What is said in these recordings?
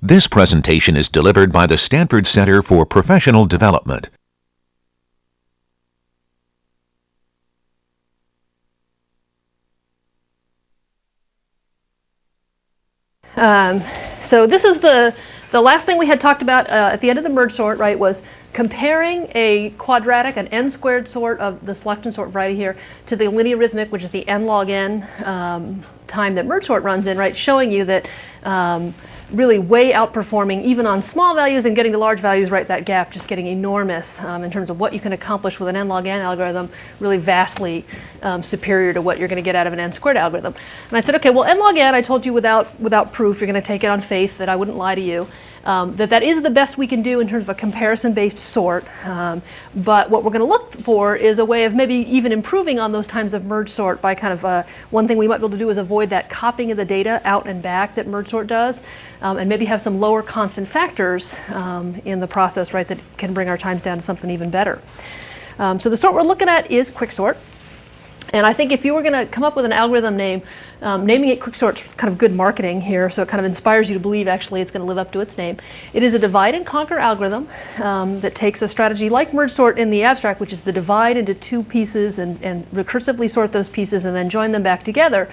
This presentation is delivered by the Stanford Center for Professional Development. So this is the last thing we had talked about at the end of the merge sort, right, was comparing a quadratic, an n squared sort of the selection sort variety here, to the linearithmic, which is the n log n time that merge sort runs in, right, showing you that really way outperforming even on small values and getting to large values, right, that gap just getting enormous in terms of what you can accomplish with an n log n algorithm, really vastly superior to what you're going to get out of an n squared algorithm. And I said, okay, well, n log n, I told you without proof, you're going to take it on faith that I wouldn't lie to you. That is the best we can do in terms of a comparison-based sort, but what we're going to look for is a way of maybe even improving on those times of merge sort by kind of one thing we might be able to do is avoid that copying of the data out and back that merge sort does, and maybe have some lower constant factors in the process, right, that can bring our times down to something even better. So the sort we're looking at is quicksort. And I think if you were going to come up with an algorithm name, naming it quicksort's kind of good marketing here, so it kind of inspires you to believe actually it's going to live up to its name. It is a divide and conquer algorithm that takes a strategy like merge sort in the abstract, which is the divide into two pieces and recursively sort those pieces and then join them back together.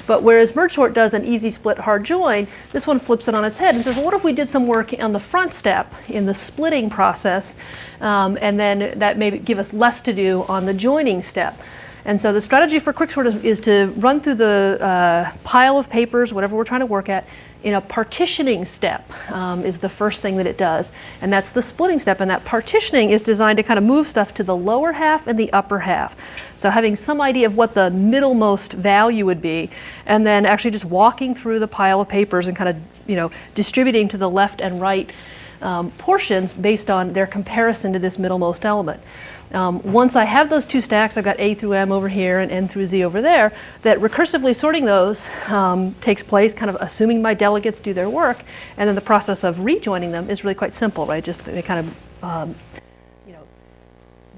But whereas merge sort does an easy split hard join, this one flips it on its head and says, well, what if we did some work on the front step in the splitting process, and then that may give us less to do on the joining step. And so the strategy for quicksort is to run through the pile of papers, whatever we're trying to work at, in a partitioning step is the first thing that it does. And that's the splitting step. And that partitioning is designed to kind of move stuff to the lower half and the upper half. So having some idea of what the middlemost value would be, and then actually just walking through the pile of papers and kind of, distributing to the left and right portions based on their comparison to this middlemost element. Once I have those two stacks, I've got A through M over here and N through Z over there, that recursively sorting those takes place, kind of assuming my delegates do their work, and then the process of rejoining them is really quite simple, right? Just they kind of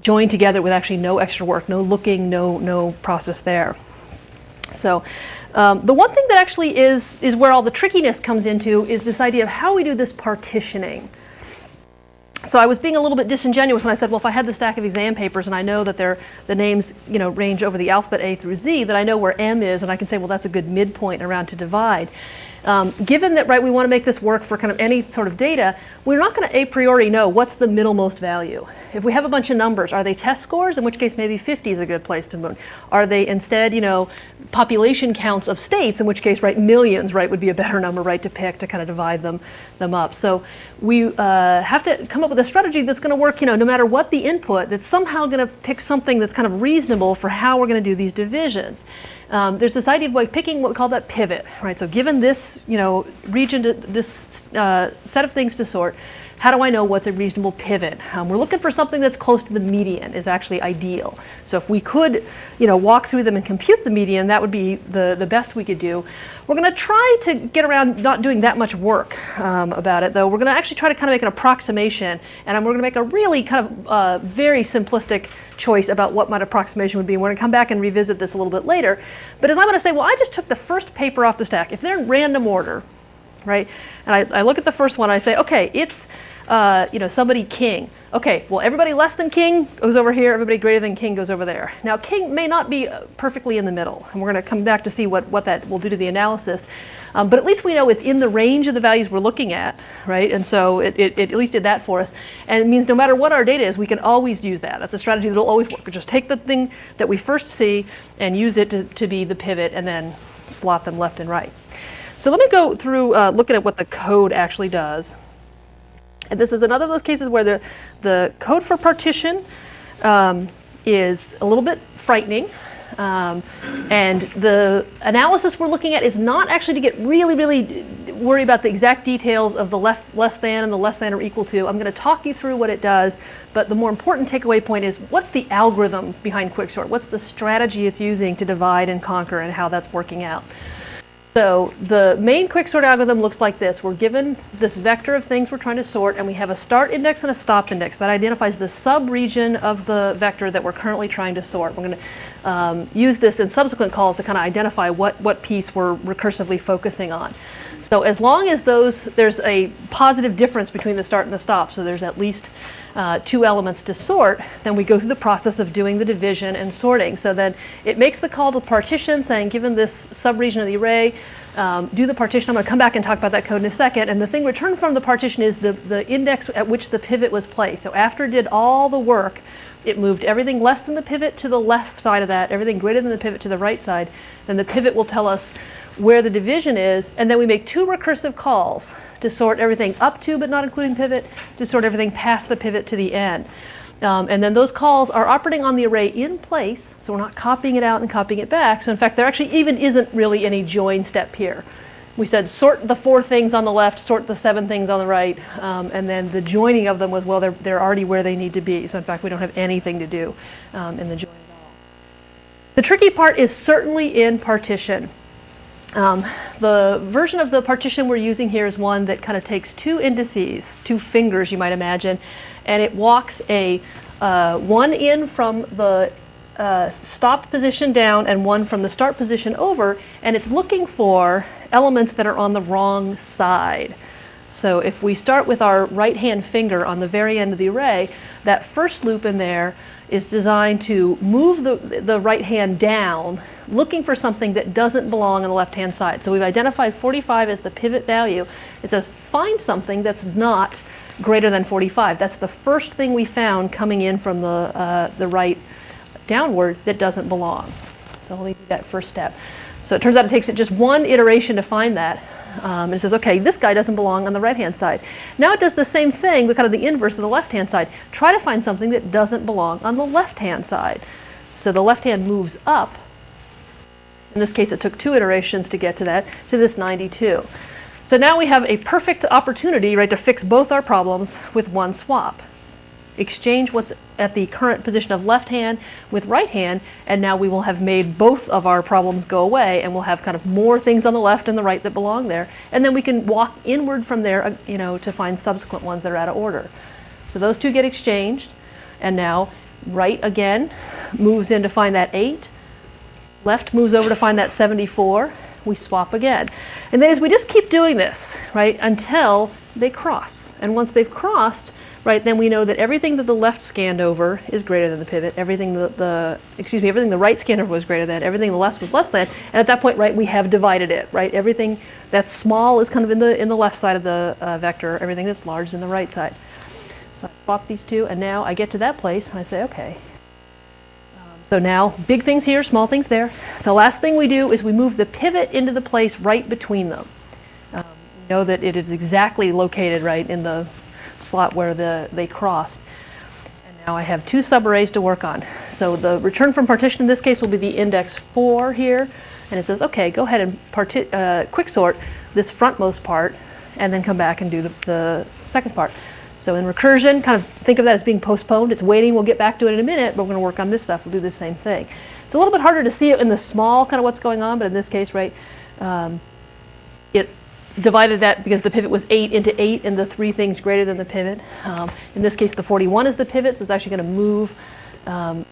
join together with actually no extra work, no looking, no process there. So the one thing that actually is where all the trickiness comes into is this idea of how we do this partitioning. So I was being a little bit disingenuous when I said, well, if I had the stack of exam papers and I know that the names range over the alphabet A through Z, that I know where M is, and I can say, well, that's a good midpoint around to divide. Given that, right, we want to make this work for kind of any sort of data, we're not going to a priori know what's the middlemost value. If we have a bunch of numbers, are they test scores? In which case maybe 50 is a good place to move. Are they instead, population counts of states? In which case, right, millions, right, would be a better number, right, to pick to kind of divide them up. So we have to come up with a strategy that's going to work, no matter what the input, that's somehow going to pick something that's kind of reasonable for how we're going to do these divisions. There's this idea of like picking what we call that pivot, right? So given this, region, to this set of things to sort, how do I know what's a reasonable pivot? We're looking for something that's close to the median is actually ideal. So if we could, walk through them and compute the median, that would be the best we could do. We're going to try to get around not doing that much work about it, though. We're going to actually try to kind of make an approximation, and we're going to make a really kind of very simplistic choice about what my approximation would be. We're going to come back and revisit this a little bit later. But as I'm going to say, well, I just took the first paper off the stack. If they're in random order, right, and I look at the first one, I say, okay, it's somebody king. Okay, well, everybody less than king goes over here, everybody greater than king goes over there. Now, king may not be perfectly in the middle, and we're going to come back to see what that will do to the analysis. But at least we know it's in the range of the values we're looking at, right? And so it at least did that for us. And it means no matter what our data is, we can always use that. That's a strategy that will always work. We just take the thing that we first see and use it to be the pivot and then slot them left and right. So let me go through looking at what the code actually does. And this is another of those cases where the code for partition is a little bit frightening. And the analysis we're looking at is not actually to get really worry about the exact details of the less than and the less than or equal to. I'm going to talk you through what it does, but the more important takeaway point is what's the algorithm behind quicksort? What's the strategy it's using to divide and conquer and how that's working out? So the main quicksort algorithm looks like this. We're given this vector of things we're trying to sort, and we have a start index and a stop index that identifies the sub-region of the vector that we're currently trying to sort. We're going to use this in subsequent calls to kind of identify what piece we're recursively focusing on. So as long as there's a positive difference between the start and the stop, so there's at least 2 elements to sort, then we go through the process of doing the division and sorting. So then it makes the call to partition, saying given this subregion of the array, do the partition. I'm going to come back and talk about that code in a second. And the thing returned from the partition is the index at which the pivot was placed. So after it did all the work, it moved everything less than the pivot to the left side of that, everything greater than the pivot to the right side. Then the pivot will tell us where the division is, and then we make 2 recursive calls to sort everything up to but not including pivot, to sort everything past the pivot to the end. And then those calls are operating on the array in place, so we're not copying it out and copying it back. So in fact, there actually even isn't really any join step here. We said sort the 4 things on the left, sort the 7 things on the right, and then the joining of them was, well, they're already where they need to be. So in fact, we don't have anything to do in the join at all. The tricky part is certainly in partition. The version of the partition we're using here is one that kind of takes 2 indices, 2 fingers you might imagine, and it walks a 1 in from the stop position down and 1 from the start position over, and it's looking for elements that are on the wrong side. So if we start with our right hand finger on the very end of the array, that first loop in there is designed to move the right hand down, looking for something that doesn't belong on the left hand side. So we've identified 45 as the pivot value. It says find something that's not greater than 45. That's the first thing we found coming in from the right downward that doesn't belong. So let me do that first step. So it turns out it takes it just 1 iteration to find that. And it says, okay, this guy doesn't belong on the right-hand side. Now it does the same thing, but kind of the inverse of the left-hand side. Try to find something that doesn't belong on the left-hand side. So the left hand moves up. In this case, it took 2 iterations to get to that, to this 92. So now we have a perfect opportunity, right, to fix both our problems with 1 swap. Exchange what's at the current position of left hand with right hand, and now we will have made both of our problems go away, and we'll have kind of more things on the left and the right that belong there, and then we can walk inward from there, to find subsequent ones that are out of order. So those 2 get exchanged, and now right again moves in to find that 8, left moves over to find that 74, we swap again. And then as we just keep doing this, right, until they cross. And once they've crossed, right, then we know that everything that the left scanned over is greater than the pivot. Everything everything the right scanned over was greater than. Everything the left was less than. And at that point, right, we have divided it, right? Everything that's small is kind of in the left side of the vector. Everything that's large is in the right side. So I swap these 2, and now I get to that place, and I say, okay. So now, big things here, small things there. The last thing we do is we move the pivot into the place right between them. We know that it is exactly located right in the slot where they crossed. And now I have 2 subarrays to work on. So the return from partition in this case will be the index 4 here, and it says, okay, go ahead and quicksort this frontmost part, and then come back and do the second part. So in recursion, kind of think of that as being postponed. It's waiting. We'll get back to it in a minute, but we're going to work on this stuff. We'll do the same thing. It's a little bit harder to see it in the small, kind of what's going on, but in this case, right, it divided that because the pivot was 8 into 8 and the 3 things greater than the pivot. In this case, the 41 is the pivot, so it's actually going to move the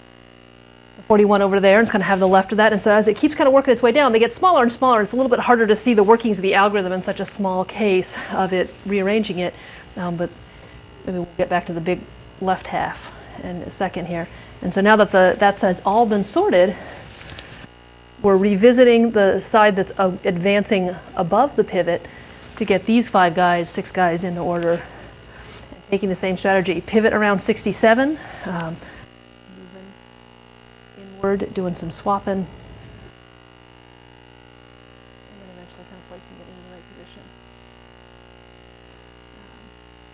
41 over there, and it's going to have the left of that. And so as it keeps kind of working its way down, they get smaller and smaller. It's a little bit harder to see the workings of the algorithm in such a small case of it rearranging it. But maybe we'll get back to the big left half in a second here. And so now that that side's all been sorted, we're revisiting the side that's advancing above the pivot to get these 5 guys, 6 guys into order. And taking the same strategy, pivot around 67, moving inward, doing some swapping, and then eventually kind of placing it in the right position.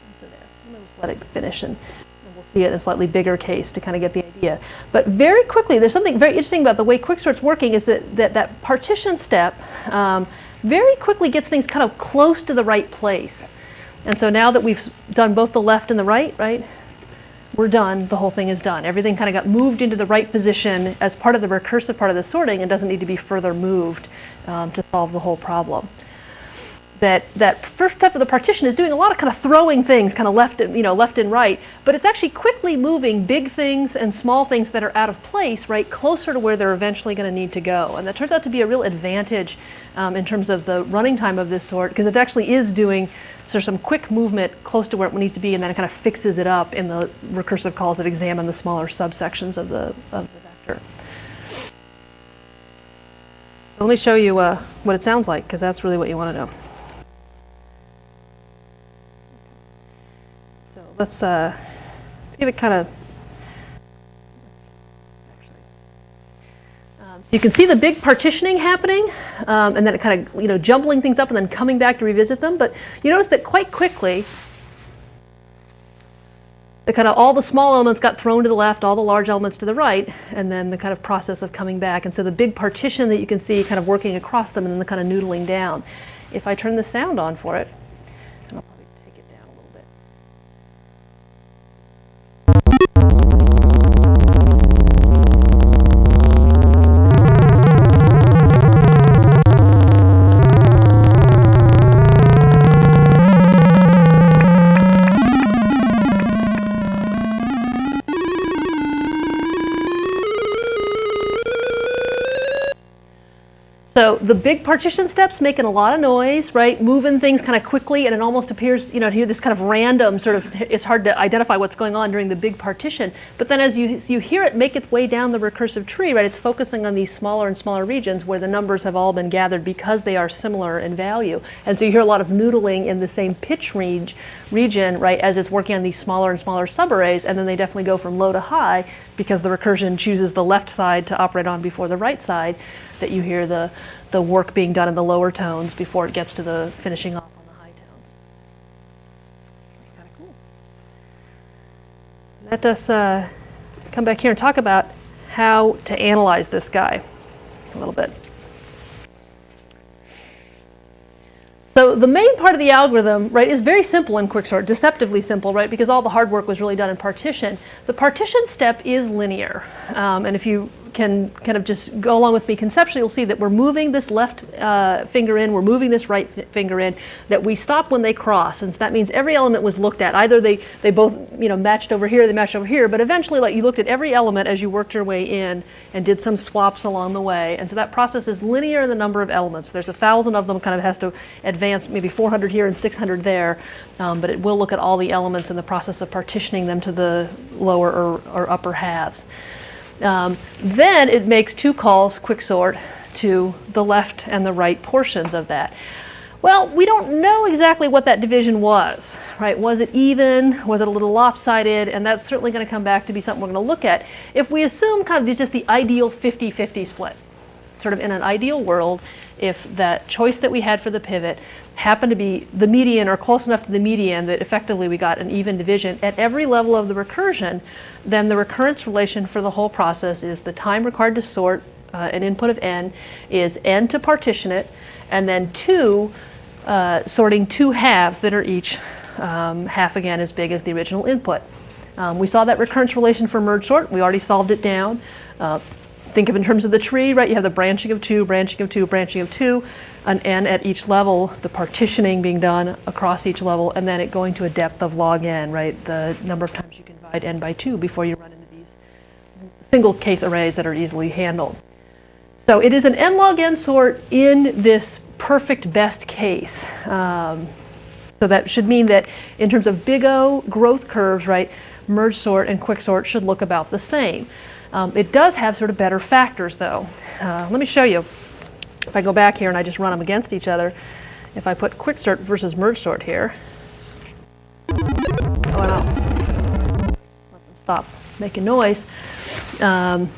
And so there, so we'll just let it finish, and we'll see it in a slightly bigger case to kind of get the idea. But very quickly, there's something very interesting about the way quicksort's working is that partition step very quickly gets things kind of close to the right place. And so now that we've done both the left and the right, we're done. The whole thing is done. Everything kind of got moved into the right position as part of the recursive part of the sorting and doesn't need to be further moved to solve the whole problem. That first step of the partition is doing a lot of kind of throwing things, kind of left and right, but it's actually quickly moving big things and small things that are out of place, right, closer to where they're eventually going to need to go. And that turns out to be a real advantage in terms of the running time of this sort, because it actually is doing sort of some quick movement close to where it needs to be, and then it kind of fixes it up in the recursive calls that examine the smaller subsections of the vector. So let me show you what it sounds like, because that's really what you want to know. So let's give it kind of. So you can see the big partitioning happening, and then it kind of jumbling things up and then coming back to revisit them. But you notice that quite quickly, all the small elements got thrown to the left, all the large elements to the right, and then the kind of process of coming back. And so the big partition that you can see kind of working across them and then the kind of noodling down. If I turn the sound on for it, and I'll probably take it down a little bit. So the big partition steps making a lot of noise, right? Moving things kind of quickly, and it almost appears, to hear this kind of random sort of, it's hard to identify what's going on during the big partition. But then as you hear it make its way down the recursive tree, right, it's focusing on these smaller and smaller regions where the numbers have all been gathered because they are similar in value. And so you hear a lot of noodling in the same pitch region, right, as it's working on these smaller and smaller subarrays, and then they definitely go from low to high because the recursion chooses the left side to operate on before the right side, that you hear the work being done in the lower tones before it gets to the finishing off on the high tones. That's kind of cool. Let us come back here and talk about how to analyze this guy a little bit. So the main part of the algorithm, right, is very simple in quicksort, deceptively simple, right, because all the hard work was really done in partition. The partition step is linear, and if you can kind of just go along with me conceptually, you'll see that we're moving this left finger in, we're moving this right finger in, that we stop when they cross, and so that means every element was looked at. Either they both matched over here, they matched over here, but eventually, like, you looked at every element as you worked your way in and did some swaps along the way, and so that process is linear in the number of elements. There's 1,000 of them, kind of has to advance maybe 400 here and 600 there, but it will look at all the elements in the process of partitioning them to the lower or upper halves. Then it makes two calls, quicksort, to the left and the right portions of that. Well, we don't know exactly what that division was, right? Was it even? Was it a little lopsided? And that's certainly going to come back to be something we're going to look at. If we assume kind of just the ideal 50-50 split, sort of in an ideal world, if that choice that we had for the pivot happened to be the median or close enough to the median that effectively we got an even division at every level of the recursion, then the recurrence relation for the whole process is the time required to sort an input of n is n to partition it, and then 2 sorting 2 halves that are each half again as big as the original input. We saw that recurrence relation for merge sort. We already solved it down. Think of it in terms of the tree, right? You have the branching of 2, branching of 2, branching of 2, an n at each level, the partitioning being done across each level, and then it going to a depth of log n, right? The number of times you can divide n by 2 before you run into these single case arrays that are easily handled. So it is an n log n sort in this perfect best case. So that should mean that in terms of big O growth curves, right, merge sort and quicksort should look about the same. It does have sort of better factors, though. Let me show you. If I go back here and I just run them against each other, if I put quicksort versus merge sort here, oh no, let them stop making noise. The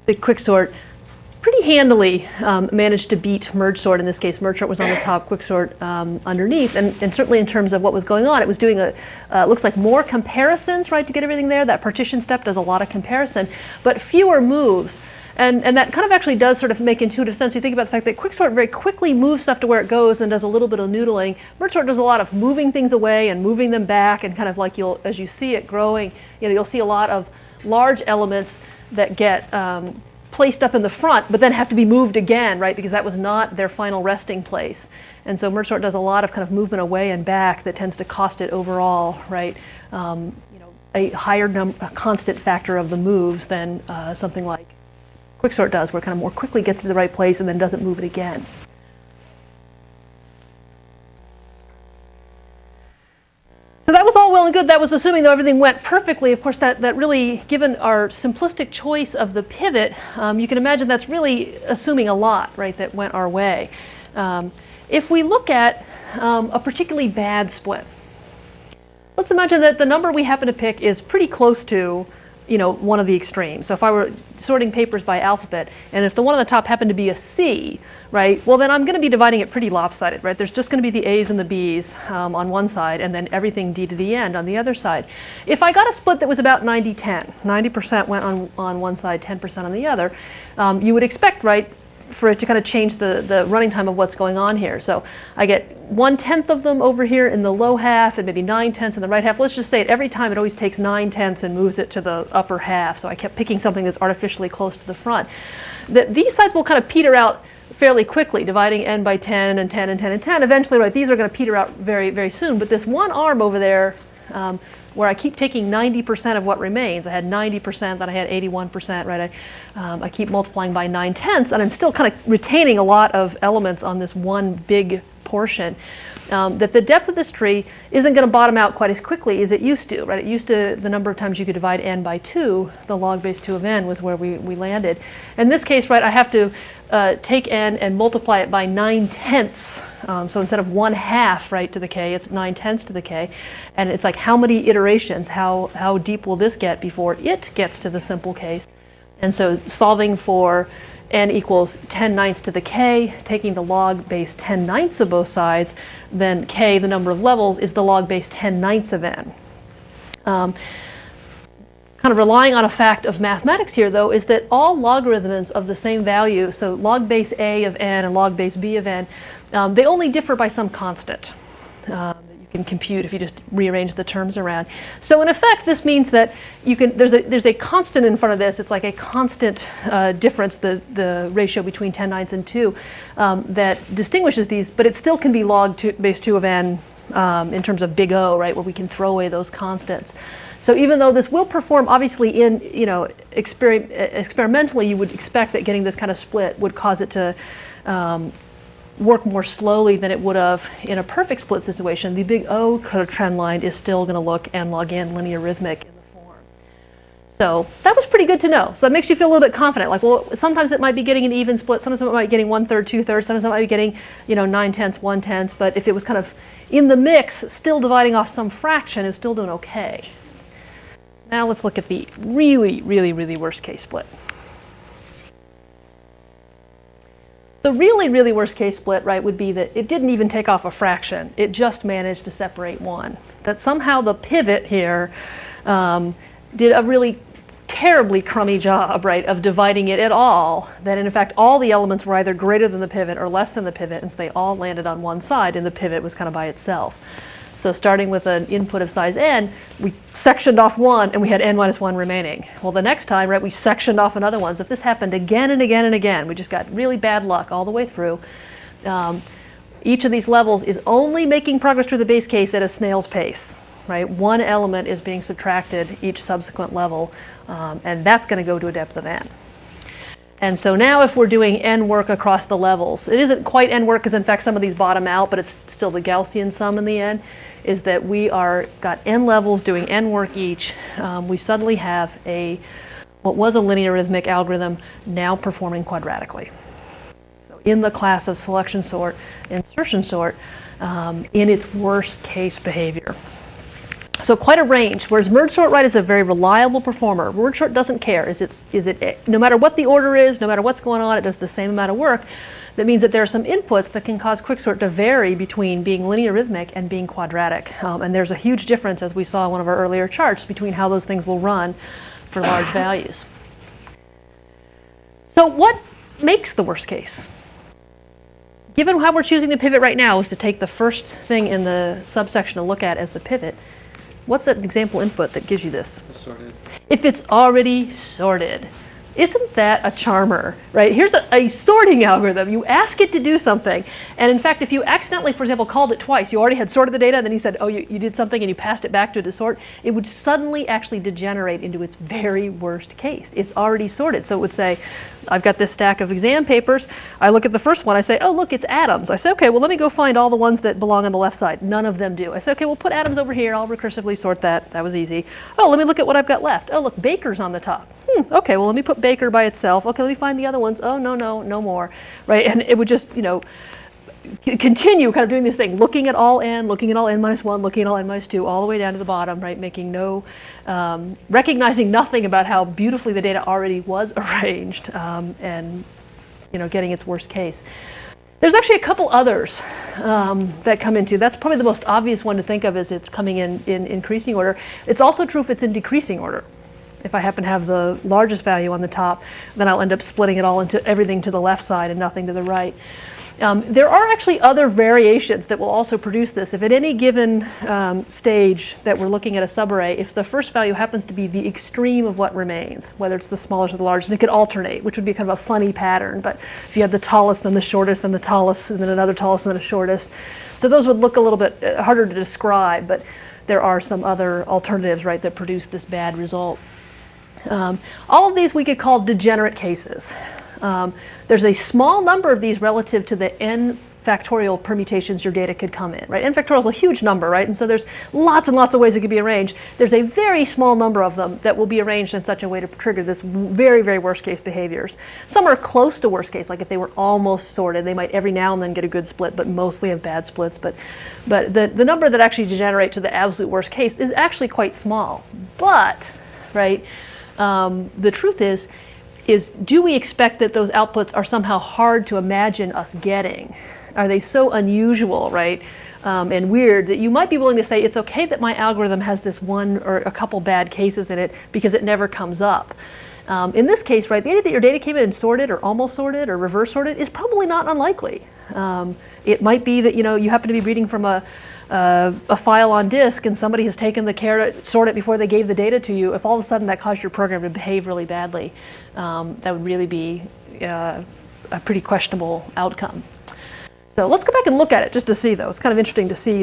quicksort pretty handily managed to beat merge sort. In this case, merge sort was on the top, quicksort underneath, and certainly in terms of what was going on, it was doing looks like more comparisons, right, to get everything there. That partition step does a lot of comparison, but fewer moves. And that kind of actually does sort of make intuitive sense. You think about the fact that quicksort very quickly moves stuff to where it goes and does a little bit of noodling. Merge sort does a lot of moving things away and moving them back, and kind of like as you see it growing, you'll see a lot of large elements that get placed up in the front, but then have to be moved again, right? Because that was not their final resting place. And so merge sort does a lot of kind of movement away and back that tends to cost it overall, right? A higher constant factor of the moves than something like quicksort does, where it kind of more quickly gets to the right place and then doesn't move it again. So that was all well and good. That was assuming that everything went perfectly. Of course, that really, given our simplistic choice of the pivot, you can imagine that's really assuming a lot, right, that went our way. If we look at a particularly bad split, let's imagine that the number we happen to pick is pretty close to, one of the extremes. So if I were sorting papers by alphabet, and if the one on the top happened to be a C, right, well then I'm going to be dividing it pretty lopsided, right? There's just going to be the A's and the B's on one side, and then everything D to the end on the other side. If I got a split that was about 90-10, 90% went on one side, 10% on the other, you would expect, right, for it to kind of change the running time of what's going on here. So I get 1/10 of them over here in the low half and maybe 9/10 in the right half. Let's just say it every time it always takes 9/10 and moves it to the upper half. So I kept picking something that's artificially close to the front. These sides will kind of peter out fairly quickly, dividing n by 10 and 10 and 10 and 10. Eventually, right, these are going to peter out very, very soon. But this one arm over there, where I keep taking 90% of what remains. I had 90%, then I had 81%, right? I keep multiplying by 9/10, and I'm still kind of retaining a lot of elements on this one big portion. That the depth of this tree isn't going to bottom out quite as quickly as it used to, right? It used to, the number of times you could divide n by 2, the log base 2 of n was where we landed. In this case, right, I have to take n and multiply it by 9/10. So instead of 1/2, right, to the k, it's 9/10 to the k. And it's like, how many iterations, how deep will this get before it gets to the simple case? And so solving for n equals 10/9 to the k, taking the log base 10/9 of both sides, then k, the number of levels, is the log base 10/9 of n. Kind of relying on a fact of mathematics here, though, is that all logarithms of the same value, so log base a of n and log base b of n, they only differ by some constant that you can compute if you just rearrange the terms around. So in effect, this means that you can, there's a constant in front of this. It's like a constant difference, the ratio between 10/9 and 2, that distinguishes these, but it still can be log base 2 of n in terms of big O, right, where we can throw away those constants. So even though this will perform, obviously, in experimentally, you would expect that getting this kind of split would cause it to work more slowly than it would have in a perfect split situation. The big O trend line is still going to look n log n linear rhythmic in the form. So that was pretty good to know. So that makes you feel a little bit confident. Like, well, sometimes it might be getting an even split. Sometimes it might be getting 1/3, 2/3. Sometimes it might be getting, 9/10, 1/10. But if it was kind of in the mix, still dividing off some fraction, is still doing okay. Now let's look at the really, really, really worst case split. The really, really worst case split, right, would be that it didn't even take off a fraction. It just managed to separate one. That somehow the pivot here did a really terribly crummy job, right, of dividing it at all. That in fact all the elements were either greater than the pivot or less than the pivot, and so they all landed on one side, and the pivot was kind of by itself. So starting with an input of size n, we sectioned off one, and we had n minus 1 remaining. Well, the next time, right, we sectioned off another one. So if this happened again and again and again, we just got really bad luck all the way through. Each of these levels is only making progress through the base case at a snail's pace, right? One element is being subtracted each subsequent level, and that's going to go to a depth of n. And so now if we're doing n work across the levels, it isn't quite n work because in fact some of these bottom out, but it's still the Gaussian sum in the end, is that we got n levels doing n work each. We suddenly have what was a linear rhythmic algorithm now performing quadratically. So in the class of selection sort, insertion sort, in its worst case behavior. So quite a range, whereas merge sort, right, is a very reliable performer. Merge sort doesn't care. Is it no matter what the order is, no matter what's going on, it does the same amount of work. That means that there are some inputs that can cause quicksort to vary between being linear rhythmic and being quadratic. And there's a huge difference, as we saw in one of our earlier charts, between how those things will run for large values. So what makes the worst case? Given how we're choosing the pivot right now is to take the first thing in the subsection to look at as the pivot, what's that example input that gives you this? Sorted. If it's already sorted. Isn't that a charmer, right? Here's a sorting algorithm. You ask it to do something. And in fact, if you accidentally, for example, called it twice, you already had sorted the data, and then you said, oh, you did something, and you passed it back to it to sort, it would suddenly actually degenerate into its very worst case. It's already sorted. So it would say, I've got this stack of exam papers. I look at the first one. I say, oh, look, it's atoms. I say, OK, well, let me go find all the ones that belong on the left side. None of them do. I say, OK, we'll put atoms over here. I'll recursively sort that. That was easy. Oh, let me look at what I've got left. Oh, look, Baker's on the top. OK, well, let me put Baker by itself. OK, let me find the other ones. Oh, no more. Right? And it would just, continue kind of doing this thing, looking at all n minus 1, looking at all n minus 2, all the way down to the bottom, right? Making no, recognizing nothing about how beautifully the data already was arranged, and getting its worst case. There's actually a couple others that come into. That's probably the most obvious one to think of, as it's coming in increasing order. It's also true if it's in decreasing order. If I happen to have the largest value on the top, then I'll end up splitting it all into everything to the left side and nothing to the right. There are actually other variations that will also produce this. If at any given stage that we're looking at a subarray, if the first value happens to be the extreme of what remains, whether it's the smallest or the largest, it could alternate, which would be kind of a funny pattern. But if you have the tallest, then the shortest, then the tallest, and then another tallest, and then a shortest. So those would look a little bit harder to describe, but there are some other alternatives, right, that produce this bad result. All of these we could call degenerate cases. There's a small number of these relative to the n factorial permutations your data could come in, right? N factorial is a huge number, right? And so there's lots and lots of ways it could be arranged. There's a very small number of them that will be arranged in such a way to trigger this very, very worst case behaviors. Some are close to worst case, like if they were almost sorted, they might every now and then get a good split, but mostly have bad splits. But the number that actually degenerate to the absolute worst case is actually quite small. But, right, the truth is do we expect that those outputs are somehow hard to imagine us getting? Are they so unusual, right, and weird that you might be willing to say it's okay that my algorithm has this one or a couple bad cases in it because it never comes up? In this case, right, the idea that your data came in and sorted or almost sorted or reverse sorted is probably not unlikely. It might be that you happen to be reading from a file on disk and somebody has taken the care to sort it before they gave the data to you. If all of a sudden that caused your program to behave really badly, that would really be a pretty questionable outcome. So let's go back and look at it just to see, though. It's kind of interesting to see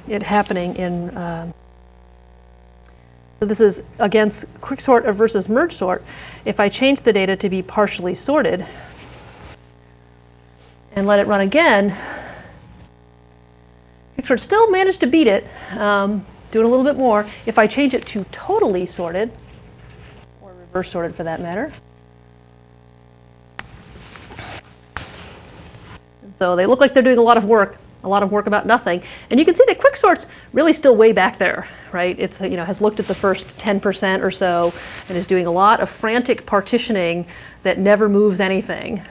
it happening in. So this is against quicksort versus merge sort. If I change the data to be partially sorted and let it run again, quicksort still managed to beat it, doing a little bit more. If I change it to totally sorted, or reverse sorted for that matter, and so they look like they're doing a lot of work about nothing. And you can see that quicksort's really still way back there, right? It's has looked at the first 10% or so and is doing a lot of frantic partitioning that never moves anything.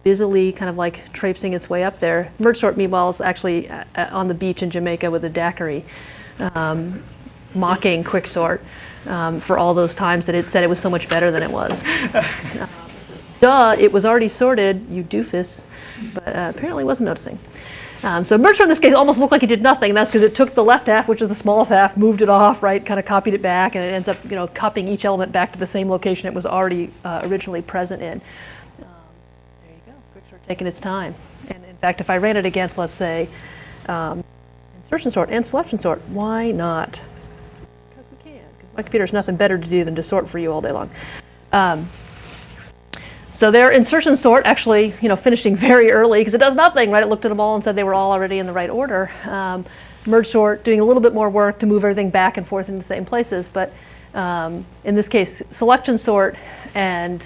Busily kind of like traipsing its way up there. Merge sort, meanwhile, is actually on the beach in Jamaica with a daiquiri, mocking quicksort for all those times that it said it was so much better than it was. Duh, it was already sorted, you doofus, but apparently wasn't noticing. So merge sort in this case almost looked like it did nothing, and that's because it took the left half, which is the smallest half, moved it off, right, kind of copied it back, and it ends up copying each element back to the same location it was already originally present in. Taking its time. And in fact, if I ran it against, let's say, insertion sort and selection sort, why not? Because we can. Because my computer has nothing better to do than to sort for you all day long. So their insertion sort actually, finishing very early because it does nothing, right? It looked at them all and said they were all already in the right order. Merge sort doing a little bit more work to move everything back and forth in the same places, but in this case, selection sort and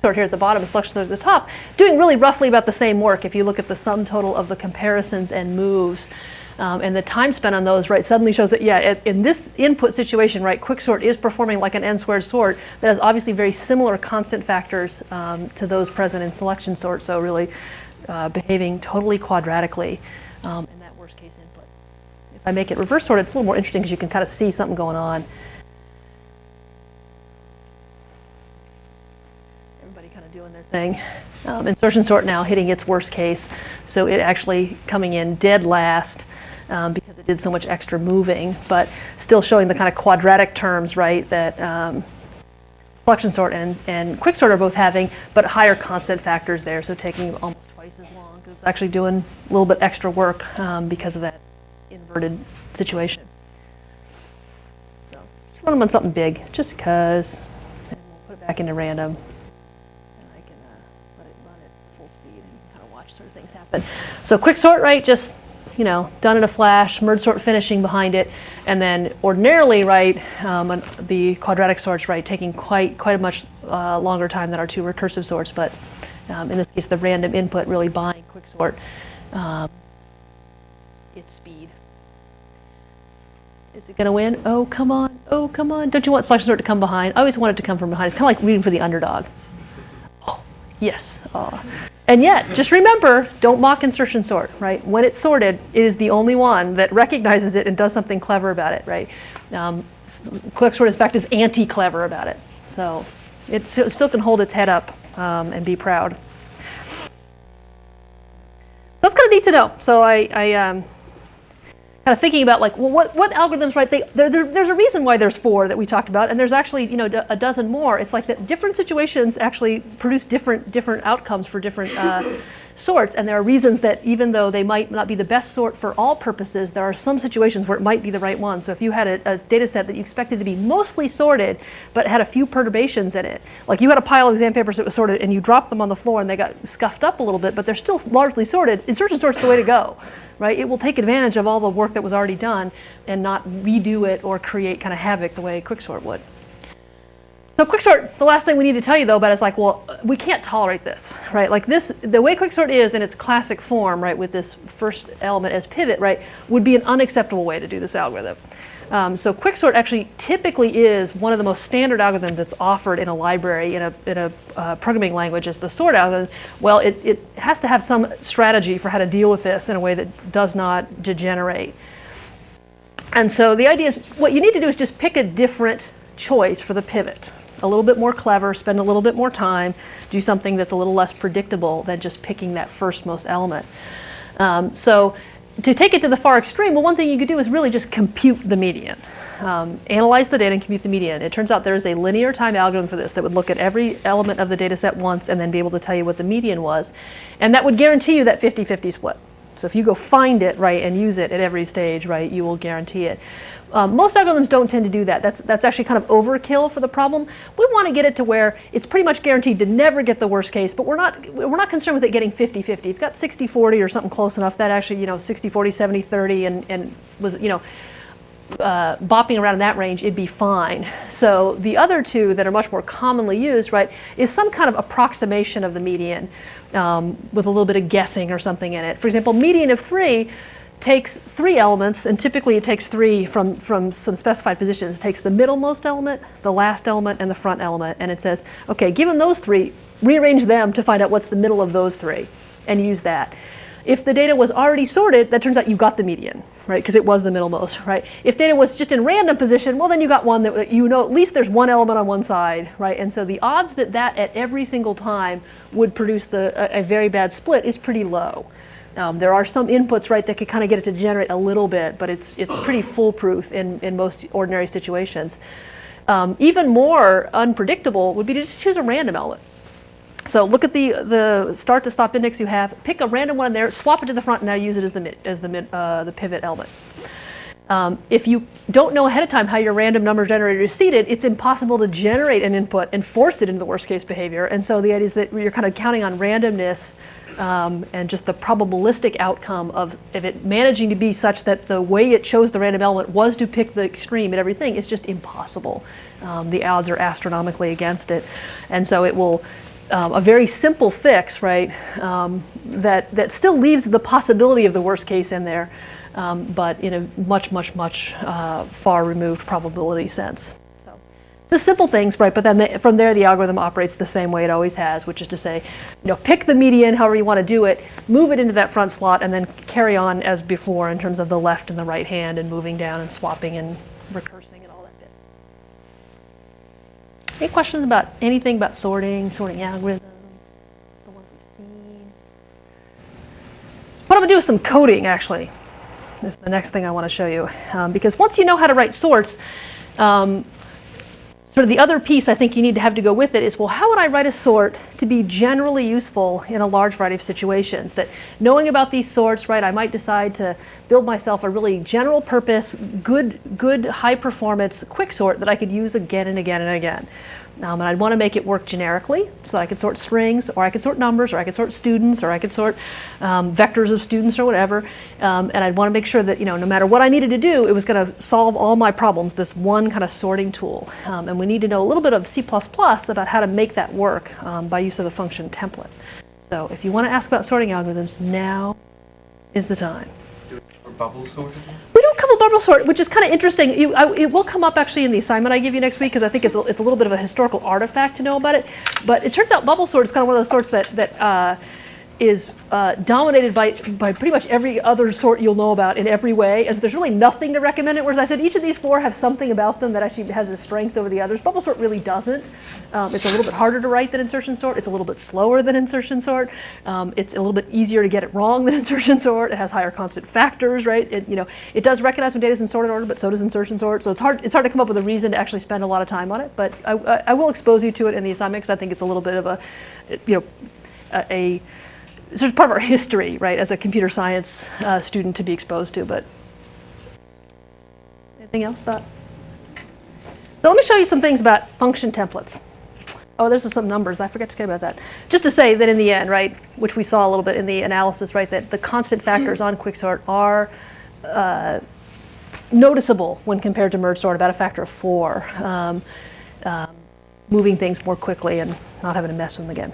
sort here at the bottom and selection sort at the top, doing really roughly about the same work if you look at the sum total of the comparisons and moves. And the time spent on those, right, suddenly shows that, yeah, in this input situation, right, quicksort is performing like an n-squared sort that has obviously very similar constant factors to those present in selection sort, so really behaving totally quadratically in that worst case input. If I make it reverse sorted, it's a little more interesting because you can kind of see something going on. Doing their thing. Insertion sort now hitting its worst case, so it actually coming in dead last because it did so much extra moving, but still showing the kind of quadratic terms, right, that selection sort and quicksort are both having, but higher constant factors there, so taking almost twice as long, because it's actually doing a little bit extra work because of that inverted situation. So let's run them on something big, just because, and we'll put it back into random, and I can let it run at full speed and kind of watch sort of things happen. So quicksort, right, just, you know, done in a flash, merge sort finishing behind it, and then ordinarily, right, the quadratic sorts, right, taking quite a much longer time than our two recursive sorts, but in this case, the random input really buying quicksort its speed. Is it going to win? Oh, come on. Oh, come on. Don't you want selection sort to come behind? I always want it to come from behind. It's kind of like rooting for the underdog. Oh, yes. And yet, just remember, don't mock insertion sort, right? When it's sorted, it is the only one that recognizes it and does something clever about it, right? Quicksort, in fact, is anti-clever about it. So it still can hold its head up and be proud. That's kind of neat to know. So I kind of thinking about, like, well, what algorithms, right? There's a reason why there's 4 that we talked about, and there's actually, you know, a dozen more. It's like that different situations actually produce different outcomes for different sorts, and there are reasons that even though they might not be the best sort for all purposes, there are some situations where it might be the right one. So if you had a data set that you expected to be mostly sorted, but had a few perturbations in it, like you had a pile of exam papers that was sorted and you dropped them on the floor and they got scuffed up a little bit, but they're still largely sorted, insertion sort's the way to go. Right? It will take advantage of all the work that was already done and not redo it or create kind of havoc the way quicksort would. So quicksort, the last thing we need to tell you though about is, like, well, we can't tolerate this, right? Like this, the way quicksort is in its classic form, right, with this first element as pivot, right, would be an unacceptable way to do this algorithm. So quicksort actually typically is one of the most standard algorithms that's offered in a library in a programming language as the sort algorithm. Well, it has to have some strategy for how to deal with this in a way that does not degenerate. And so the idea is, what you need to do is just pick a different choice for the pivot. A little bit more clever, spend a little bit more time, do something that's a little less predictable than just picking that firstmost element. So to take it to the far extreme, well, one thing you could do is really just compute the median. Analyze the data and compute the median. It turns out there is a linear time algorithm for this that would look at every element of the data set once and then be able to tell you what the median was. And that would guarantee you that 50-50 split. So if you go find it, right, and use it at every stage, right, you will guarantee it. Most algorithms don't tend to do that. That's actually kind of overkill for the problem. We want to get it to where it's pretty much guaranteed to never get the worst case, but we're not concerned with it getting 50-50. If you've got 60-40 or something close enough, that actually, you know, 60-40, 70-30 and was, you know, bopping around in that range, it'd be fine. So the other two that are much more commonly used, right, is some kind of approximation of the median with a little bit of guessing or something in it. For example, median of 3 takes 3 elements, and typically it takes 3 from some specified positions. It takes the middlemost element, the last element, and the front element, and it says, okay, given those 3, rearrange them to find out what's the middle of those 3, and use that. If the data was already sorted, that turns out you got the median, right, because it was the middlemost, right? If data was just in random position, well, then you got one that, you know, at least there's one element on one side, right? And so the odds that at every single time would produce a very bad split is pretty low. There are some inputs, right, that could kind of get it to generate a little bit, but it's pretty foolproof in most ordinary situations. Even more unpredictable would be to just choose a random element. So look at the start to stop index you have, pick a random one there, swap it to the front, and now use it as the pivot element. If you don't know ahead of time how your random number generator is seeded, it's impossible to generate an input and force it into the worst case behavior. And so the idea is that you're kind of counting on randomness and just the probabilistic outcome of it managing to be such that the way it chose the random element was to pick the extreme at everything. It's just impossible. The odds are astronomically against it. And so it will, a very simple fix, right, that still leaves the possibility of the worst case in there, but in a much far removed probability sense. So just simple things, right? But then from there, the algorithm operates the same way it always has, which is to say, you know, pick the median however you want to do it, move it into that front slot, and then carry on as before in terms of the left and the right hand and moving down and swapping and recursing and all that bit. Any questions about anything about sorting algorithms, the ones we've seen? What I'm going to do is some coding, actually. This is the next thing I want to show you. Because once you know how to write sorts, sort of the other piece I think you need to have to go with it is, well, how would I write a sort to be generally useful in a large variety of situations? That knowing about these sorts, right, I might decide to build myself a really general purpose, good high performance quick sort that I could use again and again and again. And I'd want to make it work generically so that I could sort strings, or I could sort numbers, or I could sort students, or I could sort vectors of students or whatever. And I'd want to make sure that, no matter what I needed to do, it was going to solve all my problems, this one kind of sorting tool. And we need to know a little bit of C++ about how to make that work by use of the function template. So if you want to ask about sorting algorithms, now is the time. Or bubble sorting? We don't cover bubble sort, which is kind of interesting. It will come up actually in the assignment I give you next week, because I think it's a little bit of a historical artifact to know about it. But it turns out bubble sort is kind of one of those sorts that is dominated by pretty much every other sort you'll know about in every way, as there's really nothing to recommend it. Whereas I said each of these four have something about them that actually has a strength over the others. Bubble sort really doesn't. It's a little bit harder to write than insertion sort. It's a little bit slower than insertion sort. It's a little bit easier to get it wrong than insertion sort. It has higher constant factors, right? It does recognize when data is in sorted order, but so does insertion sort. So it's hard to come up with a reason to actually spend a lot of time on it. But I will expose you to it in the assignment, because I think it's a little bit of a sort of part of our history, right, as a computer science student to be exposed to. But anything else about? So let me show you some things about function templates. Oh, there's some numbers. I forgot to say about that. Just to say that in the end, right, which we saw a little bit in the analysis, right, that the constant factors on quicksort are noticeable when compared to merge sort, about a factor of 4, moving things more quickly and not having to mess with them again.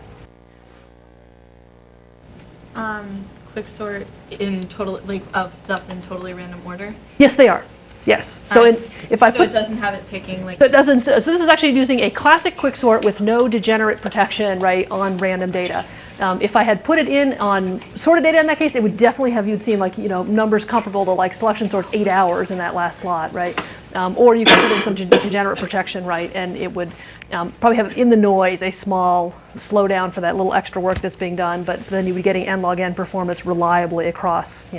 Quicksort in total, like, of stuff in totally random order? Yes, they are. Yes. So if I put, it doesn't have it picking, like. So it doesn't. So this is actually using a classic quicksort with no degenerate protection, right, on random data. If I had put it in on sorted data in that case, it would definitely have, you'd seen like, numbers comparable to like selection sorts 8 hours in that last slot, right? Or you could put in some degenerate protection, right, and it would probably have in the noise a small slowdown for that little extra work that's being done, but then you would be getting n log n performance reliably across,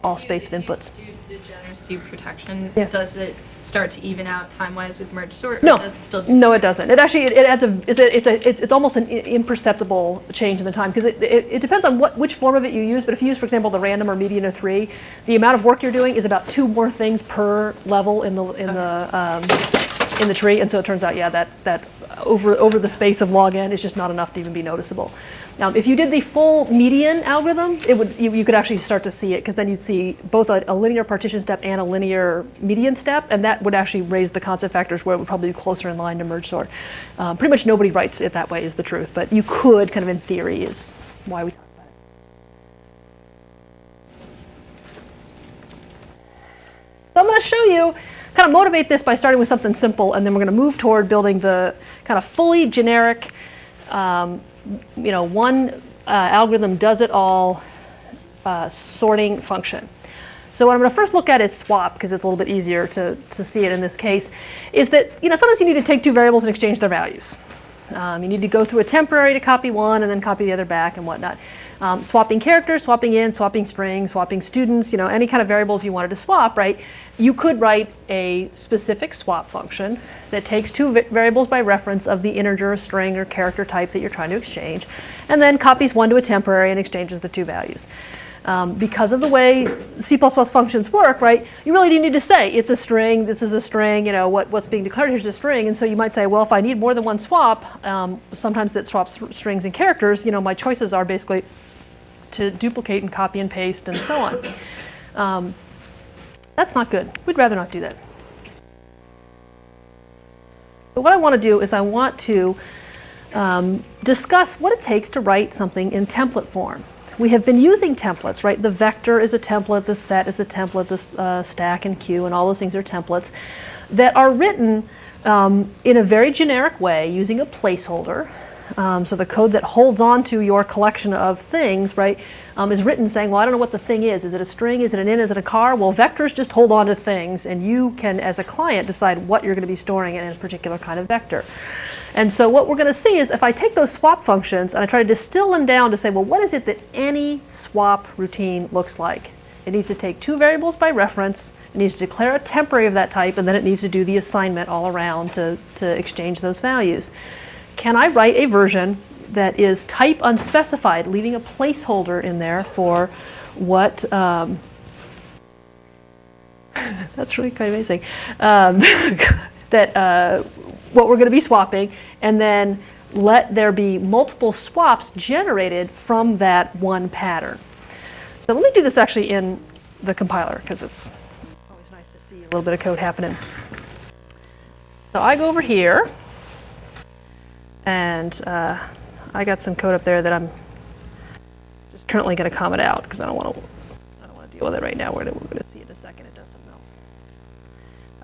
all space of inputs. Degeneracy protection, Yeah. does it start to even out time-wise with merge sort? No, or does it still do no, it doesn't. It actually it adds it's almost an imperceptible change in the time, because it depends on which form of it you use. But if you use, for example, the random or median of 3, the amount of work you're doing is about 2 more things per level in the tree, and so it turns out, yeah, that over the space of log n is just not enough to even be noticeable. If you did the full median algorithm, you could actually start to see it, because then you'd see both a linear partition step and a linear median step, and that would actually raise the constant factors where it would probably be closer in line to merge sort. Pretty much nobody writes it that way, is the truth, but you could, kind of in theory, is why we talk about it. So I'm going to show you, kind of motivate this by starting with something simple, and then we're going to move toward building the kind of fully generic, one algorithm does it all sorting function. So what I'm going to first look at is swap, because it's a little bit easier to see it in this case, is that sometimes you need to take 2 variables and exchange their values. You need to go through a temporary to copy one and then copy the other back and whatnot. Swapping characters, swapping in, swapping strings, swapping students, any kind of variables you wanted to swap, right? You could write a specific swap function that takes 2 variables by reference of the integer, string, or character type that you're trying to exchange, and then copies one to a temporary and exchanges the 2 values. Because of the way C++ functions work, right, you really do need to say it's a string, this is a string, what's being declared here is a string, and so you might say, well, if I need more than one swap, sometimes that swaps strings and characters, my choices are basically to duplicate and copy and paste and so on. That's not good. We'd rather not do that. But what I want to do is I want to discuss what it takes to write something in template form. We have been using templates, right? The vector is a template, the set is a template, the stack and queue and all those things are templates that are written in a very generic way using a placeholder. So the code that holds on to your collection of things, right, is written saying, well, I don't know what the thing is. Is it a string? Is it an int? Is it a char? Well, vectors just hold on to things, and you can, as a client, decide what you're going to be storing in a particular kind of vector. And so what we're going to see is if I take those swap functions and I try to distill them down to say, well, what is it that any swap routine looks like? It needs to take 2 variables by reference It needs to declare a temporary of that type, and then it needs to do the assignment all around to exchange those values. Can I write a version that is type unspecified, leaving a placeholder in there for what, that's really kind of amazing, what we're going to be swapping, and then let there be multiple swaps generated from that one pattern. So let me do this actually in the compiler, because it's always nice to see a little bit of code happening. So I go over here, and I got some code up there that I'm just currently going to comment out, because I don't want to deal with it right now. We're going to see it in a second. It does something else.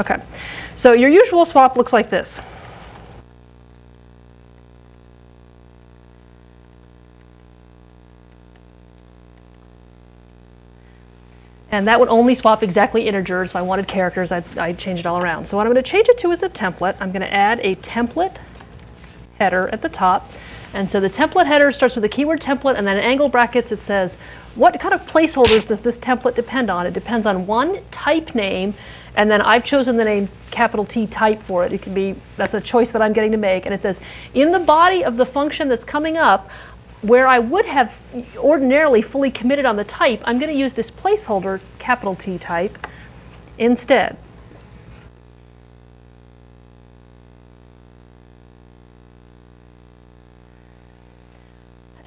Okay, so your usual swap looks like this. And that would only swap exactly integers. If I wanted characters, I'd change it all around. So what I'm going to change it to is a template. I'm going to add a template header at the top. And so the template header starts with the keyword template, and then in angle brackets it says, what kind of placeholders does this template depend on? It depends on one type name, and then I've chosen the name capital T type for it. It can be, that's a choice that I'm getting to make. And it says, in the body of the function that's coming up, where I would have ordinarily fully committed on the type, I'm going to use this placeholder, capital T type, instead.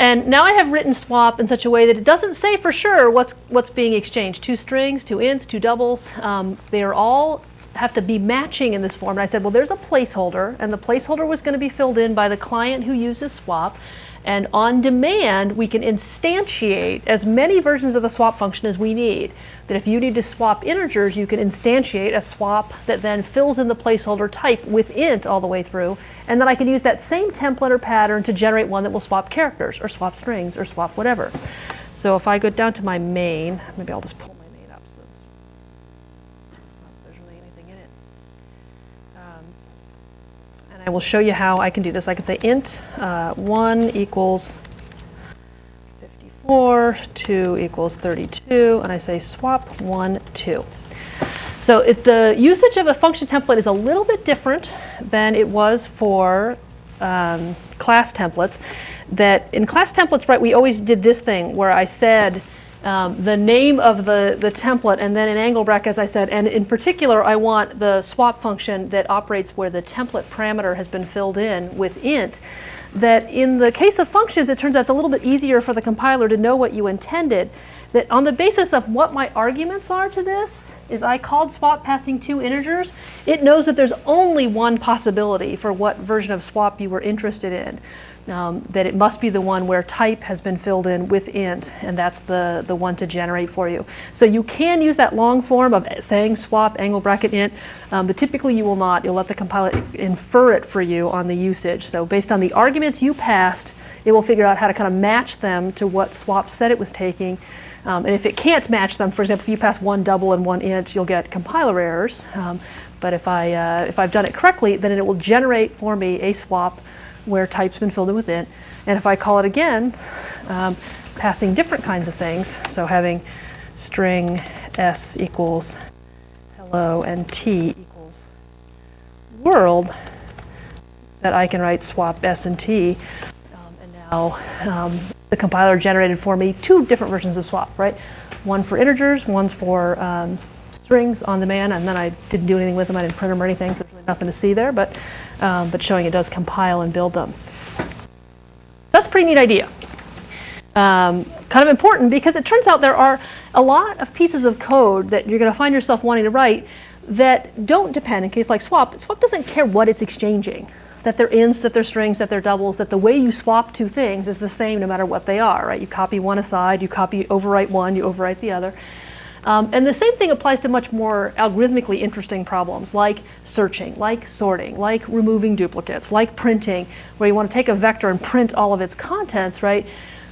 And now I have written swap in such a way that it doesn't say for sure what's being exchanged. 2 strings, 2 ints, 2 doubles. They are all have to be matching in this form. And I said, well, there's a placeholder, and the placeholder was going to be filled in by the client who uses swap. And on demand, we can instantiate as many versions of the swap function as we need. That if you need to swap integers, you can instantiate a swap that then fills in the placeholder type with int all the way through. And then I can use that same template or pattern to generate one that will swap characters or swap strings or swap whatever. So if I go down to my main, maybe I'll just pull my main up so there's really anything in it. And I will show you how I can do this. I can say int 1 equals 54, 2 equals 32, and I say swap 1, 2. So the usage of a function template is a little bit different than it was for class templates. That in class templates, right, we always did this thing where I said the name of the template, and then in angle brackets I said, and in particular I want the swap function that operates where the template parameter has been filled in with int. That in the case of functions, it turns out it's a little bit easier for the compiler to know what you intended. That on the basis of what my arguments are to this, is I called swap passing 2 integers, it knows that there's only one possibility for what version of swap you were interested in. That it must be the one where type has been filled in with int, and that's the one to generate for you. So you can use that long form of saying swap angle bracket int, but typically you will not. You'll let the compiler infer it for you on the usage. So based on the arguments you passed, it will figure out how to kind of match them to what swap said it was taking. And if it can't match them, for example, if you pass 1 double and 1 int, you'll get compiler errors. But if I've done it correctly, then it will generate for me a swap where type's been filled in with int. And if I call it again, passing different kinds of things, so having string s equals hello and t equals world, that I can write swap s and t. And now the compiler generated for me 2 different versions of swap, right? One for integers, one's for strings on demand, and then I didn't do anything with them. I didn't print them or anything, so there's really nothing to see there, but showing it does compile and build them. That's a pretty neat idea. Kind of important because it turns out there are a lot of pieces of code that you're going to find yourself wanting to write that don't depend, in case like swap. Swap doesn't care what it's exchanging. That they're ints, that they're strings, that they're doubles, that the way you swap 2 things is the same no matter what they are, right? You copy one aside, you overwrite one, you overwrite the other. And the same thing applies to much more algorithmically interesting problems like searching, like sorting, like removing duplicates, like printing, where you want to take a vector and print all of its contents, right?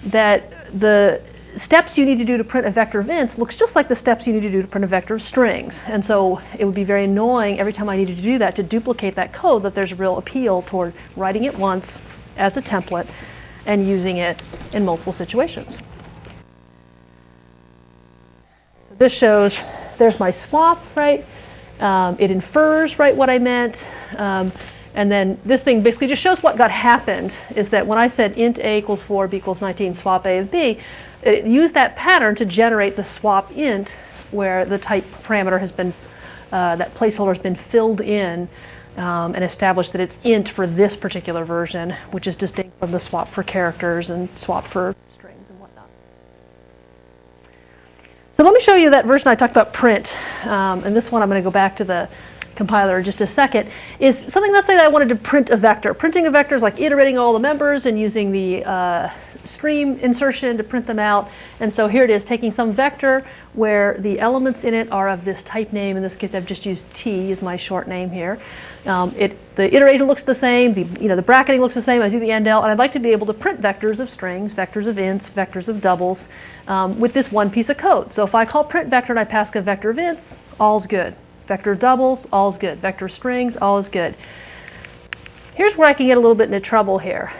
That the steps you need to do to print a vector of ints looks just like the steps you need to do to print a vector of strings. And so it would be very annoying every time I needed to do that to duplicate that code, that there's a real appeal toward writing it once as a template and using it in multiple situations. So this shows there's my swap, right? It infers, right, what I meant. And then this thing basically just shows what got happened, is that when I said int a equals 4, b equals 19, swap a of b, it used that pattern to generate the swap int where the type parameter has been, that placeholder has been filled in and established that it's int for this particular version, which is distinct from the swap for characters and swap for strings and whatnot. So let me show you that version I talked about, print. And this one I'm going to go back to the compiler in just a second, is something, let's say that I wanted to print a vector. Printing a vector is like iterating all the members and using the stream insertion to print them out. And so here it is, taking some vector where the elements in it are of this type name. In this case, I've just used t as my short name here. The iterator looks the same, the bracketing looks the same. I do the endl, and I'd like to be able to print vectors of strings, vectors of ints, vectors of doubles with this one piece of code. So if I call print vector and I pass a vector of ints, all's good. Vector of doubles, all's good. Vector of strings, all is good. Here's where I can get a little bit into trouble here.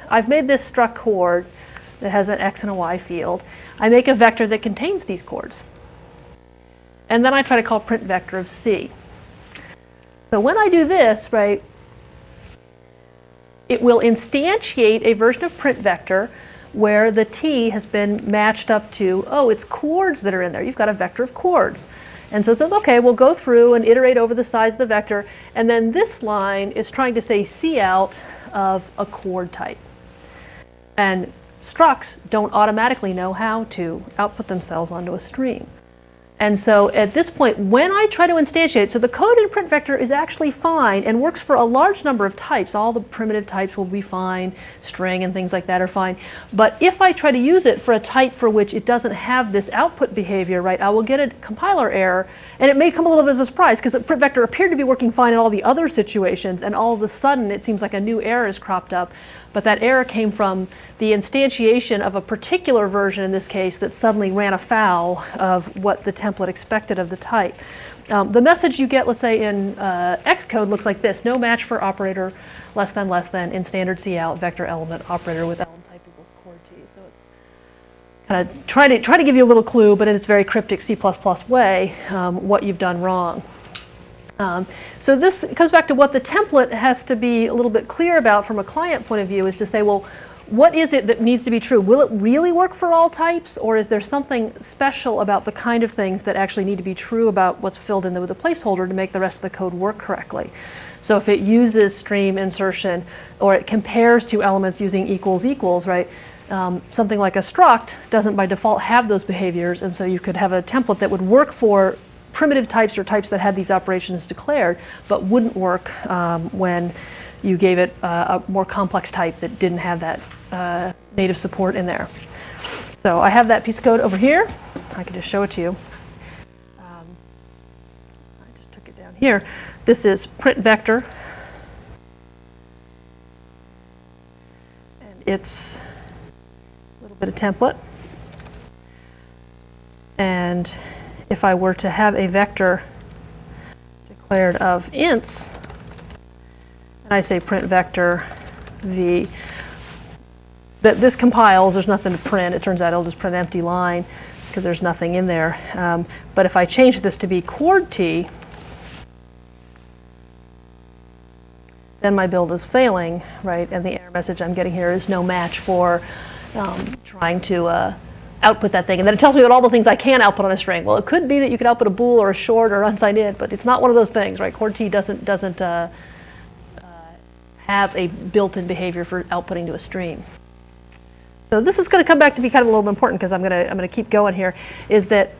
I've made this struct chord that has an x and a y field. I make a vector that contains these chords. And then I try to call print vector of c. So when I do this, right, it will instantiate a version of print vector where the t has been matched up to, oh, it's chords that are in there. You've got a vector of chords. And so it says, okay, we'll go through and iterate over the size of the vector. And then this line is trying to say C out of a chord type. And structs don't automatically know how to output themselves onto a stream. And so at this point, when I try to instantiate, so the code in print vector is actually fine and works for a large number of types. All the primitive types will be fine, string and things like that are fine. But if I try to use it for a type for which it doesn't have this output behavior, right, I will get a compiler error. And it may come a little bit as a surprise because the print vector appeared to be working fine in all the other situations, and all of a sudden it seems like a new error is cropped up. But that error came from the instantiation of a particular version, in this case, that suddenly ran afoul of what the template expected of the type. The message you get, let's say, in Xcode looks like this: no match for operator less than in standard cout vector element operator with element type equals chord t. So it's kind of try to give you a little clue, but in its very cryptic C++ way, what you've done wrong. So this goes back to what the template has to be a little bit clear about from a client point of view, is to say, well, what is it that needs to be true? Will it really work for all types, or is there something special about the kind of things that actually need to be true about what's filled in with a placeholder to make the rest of the code work correctly? So if it uses stream insertion, or it compares two elements using equals equals, right? Something like a struct doesn't by default have those behaviors, and so you could have a template that would work for primitive types or types that had these operations declared, but wouldn't work when you gave it a more complex type that didn't have that native support in there. So I have that piece of code over here. I can just show it to you. I just took it down here. This is print vector. And it's a little bit of template. And if I were to have a vector declared of ints, and I say print vector v, that this compiles, there's nothing to print. It turns out it'll just print an empty line because there's nothing in there. But if I change this to be chord t, then my build is failing, right? And the error message I'm getting here is no match for trying to output that thing. And then it tells me about all the things I can output on a string. Well, it could be that you could output a bool or a short or unsigned int, but it's not one of those things, right? Chord t doesn't have a built-in behavior for outputting to a stream. So this is going to come back to be kind of a little bit important because I'm going to keep going here. Is that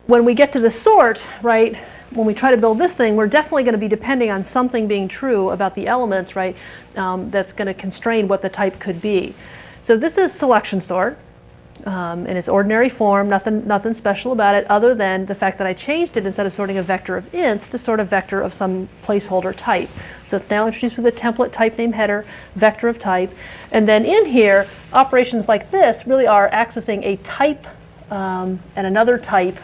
when we get to the sort, right? When we try to build this thing, we're definitely going to be depending on something being true about the elements, right? That's going to constrain what the type could be. So this is selection sort in its ordinary form, nothing special about it other than the fact that I changed it, instead of sorting a vector of ints, to sort a vector of some placeholder type. So it's now introduced with a template type name header, vector of type. And then in here, operations like this really are accessing a type and another type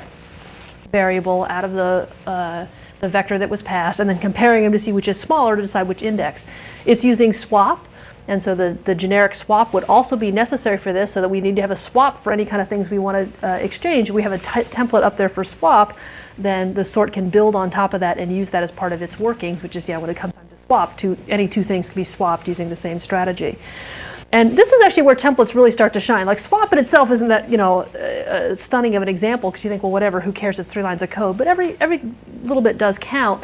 variable out of the vector that was passed, and then comparing them to see which is smaller to decide which index. It's using swap And so the generic swap would also be necessary for this, so that we need to have a swap for any kind of things we want to exchange. We have a template up there for swap, then the sort can build on top of that and use that as part of its workings, which is, when it comes time to swap, any two things can be swapped using the same strategy. And this is actually where templates really start to shine. Like swap in itself isn't that, stunning of an example, because you think, well, whatever, who cares, it's 3 lines of code. But every little bit does count.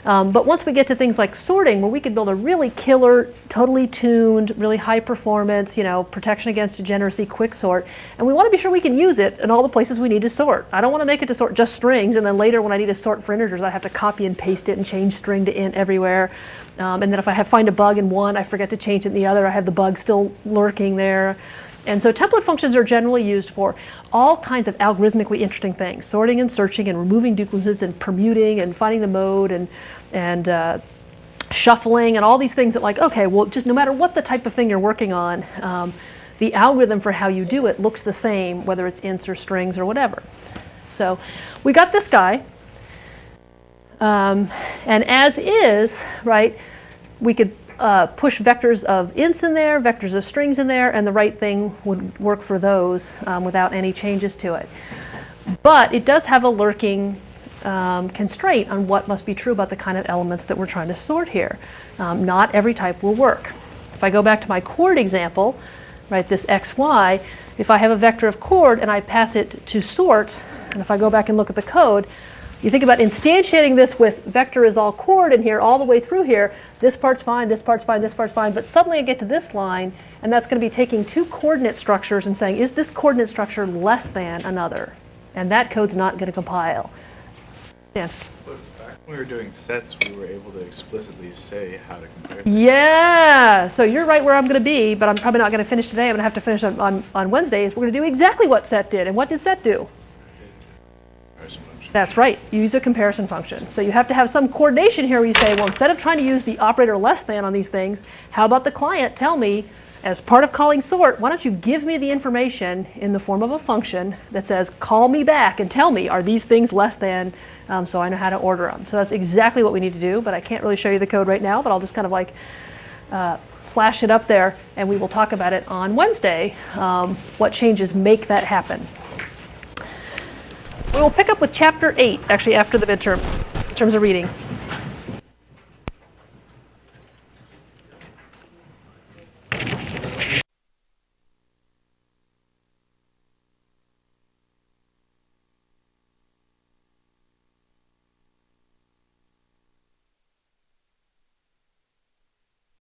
But once we get to things like sorting, where we could build a really killer, totally tuned, really high performance, protection against degeneracy, quick sort, and we want to be sure we can use it in all the places we need to sort. I don't want to make it to sort just strings, and then later when I need to sort for integers, I have to copy and paste it and change string to int everywhere. And then if I find a bug in one, I forget to change it in the other, I have the bug still lurking there. And so template functions are generally used for all kinds of algorithmically interesting things, sorting and searching and removing duplicates and permuting and finding the mode and shuffling and all these things that, like, okay, well, just no matter what the type of thing you're working on, the algorithm for how you do it looks the same, whether it's ints or strings or whatever. So we got this guy. And as is, right, we could push vectors of ints in there, vectors of strings in there, and the right thing would work for those without any changes to it. But it does have a lurking constraint on what must be true about the kind of elements that we're trying to sort here. Not every type will work. If I go back to my chord example, right, this xy, if I have a vector of chord and I pass it to sort, and if I go back and look at the code, you think about instantiating this with vector is all chord in here, all the way through here. This part's fine, this part's fine, this part's fine. But suddenly I get to this line, and that's going to be taking two coordinate structures and saying, is this coordinate structure less than another? And that code's not going to compile. Yeah. But back when we were doing sets, we were able to explicitly say how to compare. Yeah. So you're right where I'm going to be, but I'm probably not going to finish today. I'm going to have to finish on Wednesdays. We're going to do exactly what set did. And what did set do? That's right, use a comparison function. So you have to have some coordination here where you say, well, instead of trying to use the operator less than on these things, how about the client tell me, as part of calling sort, why don't you give me the information in the form of a function that says, call me back and tell me, are these things less than, so I know how to order them. So that's exactly what we need to do, but I can't really show you the code right now, but I'll just kind of like flash it up there, and we will talk about it on Wednesday, what changes make that happen. We will pick up with chapter 8, actually after the midterm, in terms of reading.